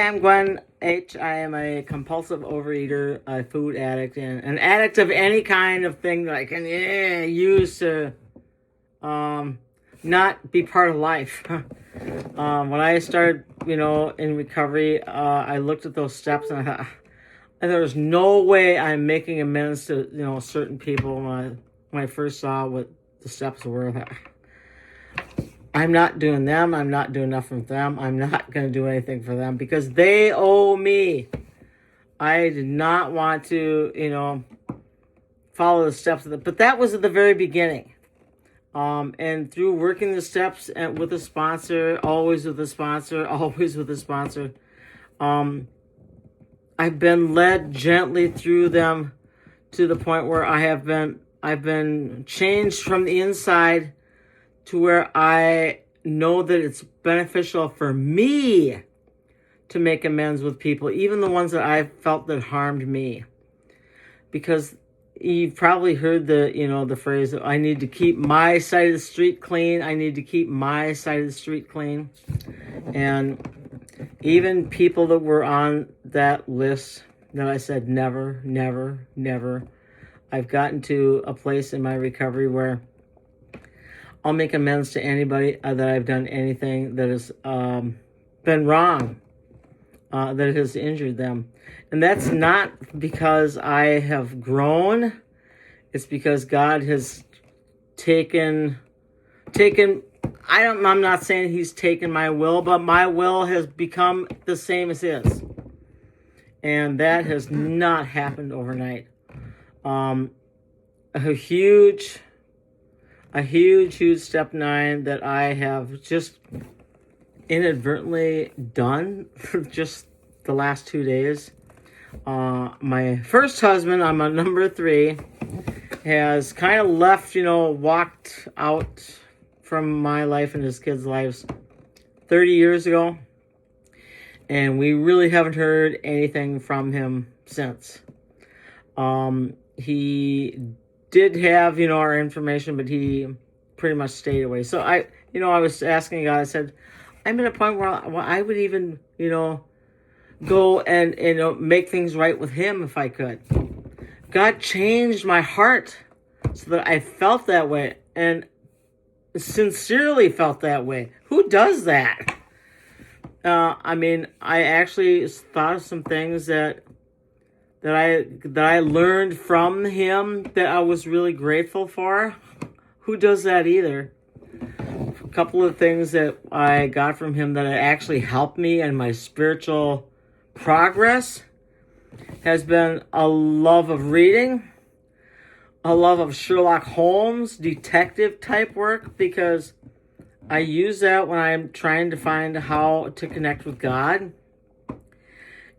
I'm Gwen H. I am a compulsive overeater, a food addict, and an addict of any kind of thing that I can use to not be part of life. When I started, in recovery, I looked at those steps and I thought, there was no way I'm making amends to, certain people when I first saw what the steps were. I'm not doing them. I'm not doing nothing for them. I'm not going to do anything for them because they owe me. I did not want to, follow the steps of it. But that was at the very beginning. And through working the steps and with a sponsor, always with a sponsor, I've been led gently through them to the point where I've been changed from the inside to where I know that it's beneficial for me to make amends with people, even the ones that I felt that harmed me. Because you've probably heard the phrase, I need to keep my side of the street clean. I need to keep my side of the street clean. And even people that were on that list that I said never, never, never, I've gotten to a place in my recovery where I'll make amends to anybody that I've done anything that has been wrong, that has injured them. And that's not because I have grown. It's because God has taken, I'm not saying he's taken my will, but my will has become the same as his. And that has not happened overnight. A huge step 9 that I have just inadvertently done for just the last 2 days. My first husband, I'm a number 3, has kind of left, walked out from my life and his kids' lives 30 years ago. And we really haven't heard anything from him since. He did have, our information, but he pretty much stayed away. So I was asking God, I said, I'm at a point where I would even, go and make things right with him if I could. God changed my heart so that I felt that way and sincerely felt that way. Who does that? I actually thought of some things that I learned from him that I was really grateful for. Who does that either? A couple of things that I got from him that actually helped me in my spiritual progress has been a love of reading, a love of Sherlock Holmes, detective type work, because I use that when I'm trying to find how to connect with God.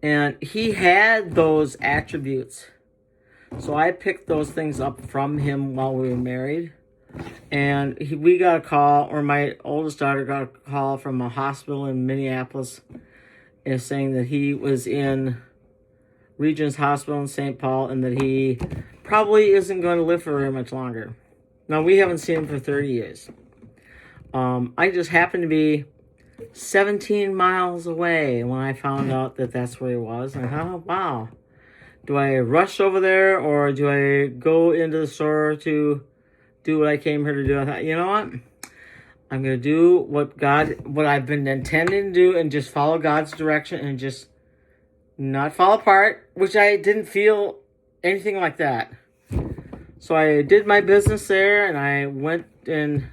And he had those attributes. So I picked those things up from him while we were married. And we got a call, or my oldest daughter got a call from a hospital in Minneapolis saying that he was in Regent's Hospital in St. Paul and that he probably isn't going to live for very much longer. Now, we haven't seen him for 30 years. I just happened to be 17 miles away when I found out that that's where he was. And I thought, oh, wow. Do I rush over there or do I go into the store to do what I came here to do? I thought, you know what? I'm going to do what I've been intending to do and just follow God's direction and just not fall apart, which I didn't feel anything like that. So I did my business there and I went and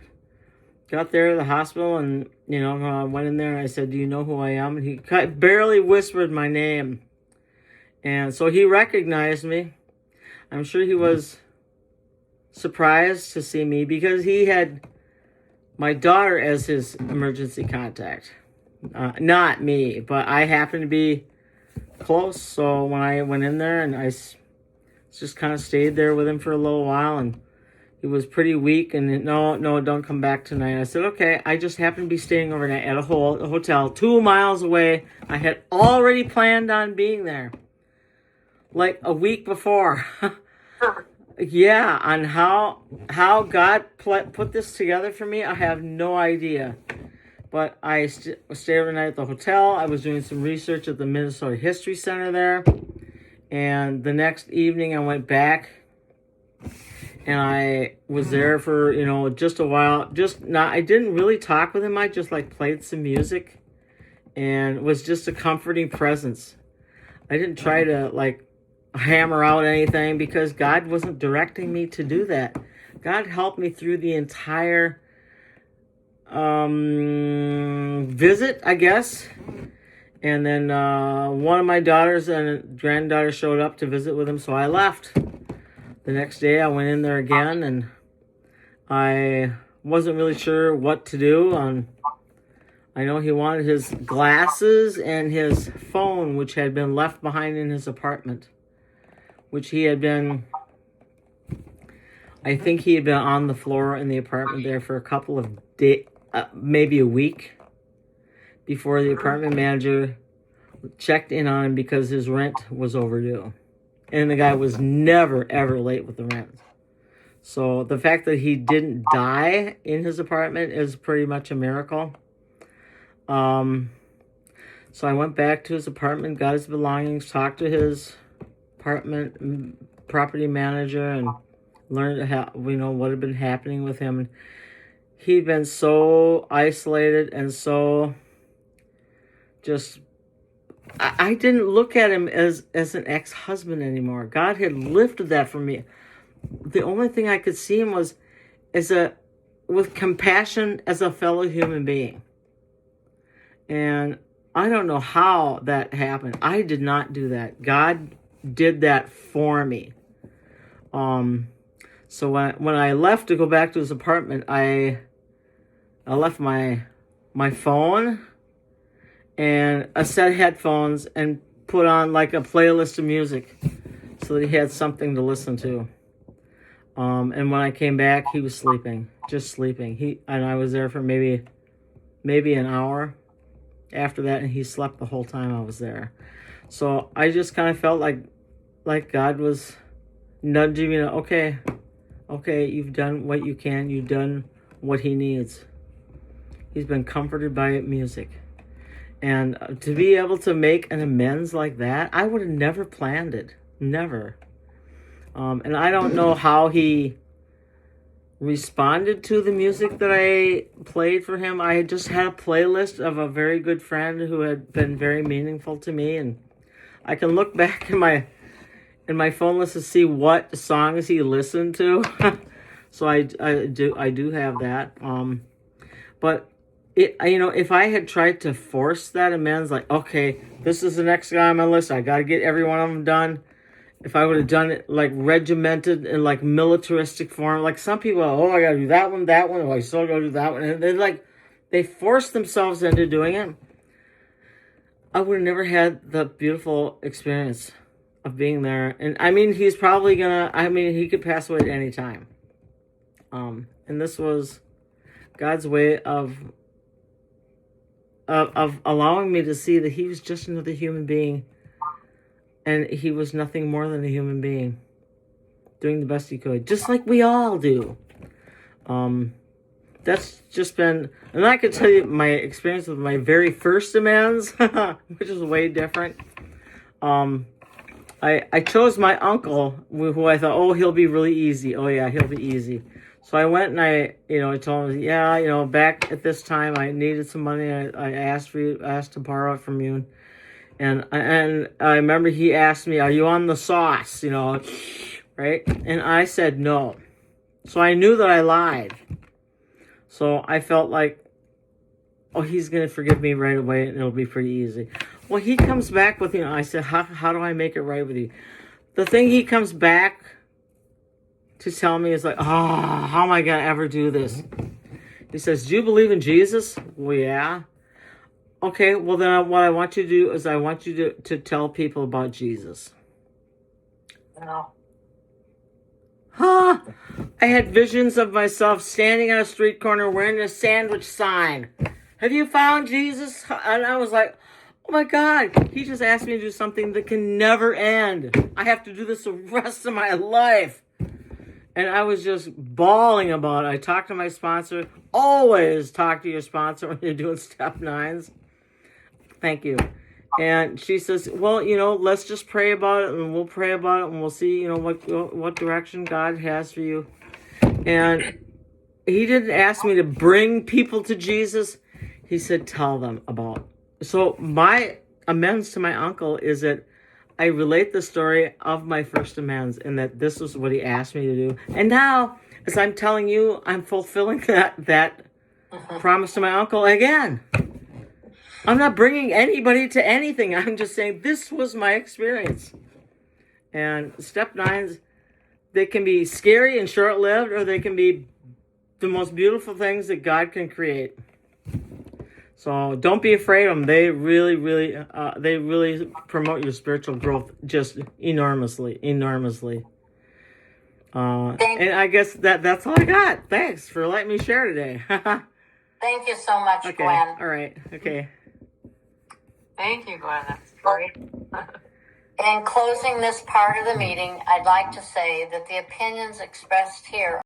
got there to the hospital and, I went in there and I said, do you know who I am? And he barely whispered my name. And so he recognized me. I'm sure he was surprised to see me because he had my daughter as his emergency contact. Not me, but I happened to be close. So when I went in there and I just kind of stayed there with him for a little while and he was pretty weak and no, don't come back tonight. I said, okay, I just happened to be staying overnight at a hotel 2 miles away. I had already planned on being there like a week before. Yeah, on how God put this together for me, I have no idea. But I stayed overnight at the hotel. I was doing some research at the Minnesota History Center there. And the next evening I went back. And I was there for, just a while. I didn't really talk with him. I just played some music. And was just a comforting presence. I didn't try to hammer out anything because God wasn't directing me to do that. God helped me through the entire visit, I guess. And then one of my daughters and granddaughter showed up to visit with him, so I left. The next day I went in there again, and I wasn't really sure what to do. I know he wanted his glasses and his phone, which had been left behind in his apartment, which he had been, I think he had been on the floor in the apartment there for a couple of days, maybe a week, before the apartment manager checked in on him because his rent was overdue. And the guy was never, ever late with the rent. So the fact that he didn't die in his apartment is pretty much a miracle. So I went back to his apartment, got his belongings, talked to his apartment property manager, and learned what had been happening with him. He'd been so isolated and so just... I didn't look at him as an ex-husband anymore. God had lifted that from me. The only thing I could see him was with compassion as a fellow human being. And I don't know how that happened. I did not do that. God did that for me. So when I left to go back to his apartment, I left my phone and a set of headphones and put on a playlist of music so that he had something to listen to. And when I came back, he was sleeping, just sleeping. And I was there for maybe an hour after that, and he slept the whole time I was there. So I just kind of felt like God was nudging me to, okay, you've done what you can. You've done what he needs. He's been comforted by music. And to be able to make an amends like that, I would have never planned it. Never. And I don't know how he responded to the music that I played for him. I just had a playlist of a very good friend who had been very meaningful to me. And I can look back in my phone list to see what songs he listened to. So I do have that. But if I had tried to force that amends, okay, this is the next guy on my list, I got to get every one of them done. If I would have done it regimented in militaristic form, some people, I got to do that one, I still got to do that one. And they force themselves into doing it. I would have never had the beautiful experience of being there. And he's probably he could pass away at any time. And this was God's way of allowing me to see that he was just another human being, and he was nothing more than a human being doing the best he could, just like we all do. That's just been, and I could tell you my experience with my very first amends, which is way different. I chose my uncle, who I thought, he'll be really easy. Oh yeah, he'll be easy. So I went and I told him, back at this time I needed some money. I asked to borrow it from you, and I remember he asked me, "Are you on the sauce?" Right? And I said no. So I knew that I lied. So I felt like, he's gonna forgive me right away, and it'll be pretty easy. Well, he comes back with, I said, how do I make it right with you? The thing he comes back to tell me is how am I going to ever do this? He says, do you believe in Jesus? Well, yeah. Okay, well then what I want you to do is I want you to tell people about Jesus. No. I had visions of myself standing on a street corner wearing a sandwich sign. Have you found Jesus? And I was like, oh my God, he just asked me to do something that can never end. I have to do this the rest of my life. And I was just bawling about it. I talked to my sponsor. Always talk to your sponsor when you're doing step 9s. Thank you. And she says, well, let's just pray about it, and we'll pray about it, and we'll see, what direction God has for you. And he didn't ask me to bring people to Jesus. He said, tell them about. So my amends to my uncle is that I relate the story of my first amends, and that this is what he asked me to do. And now, as I'm telling you, I'm fulfilling that promise to my uncle again. I'm not bringing anybody to anything. I'm just saying this was my experience. And step 9s, they can be scary and short-lived, or they can be the most beautiful things that God can create. So don't be afraid of them. They really promote your spiritual growth just enormously. And I guess that's all I got. Thanks for letting me share today. Thank you so much, Okay. Gwen. All right. Okay. Thank you, Gwen. That's great. In closing this part of the meeting, I'd like to say that the opinions expressed here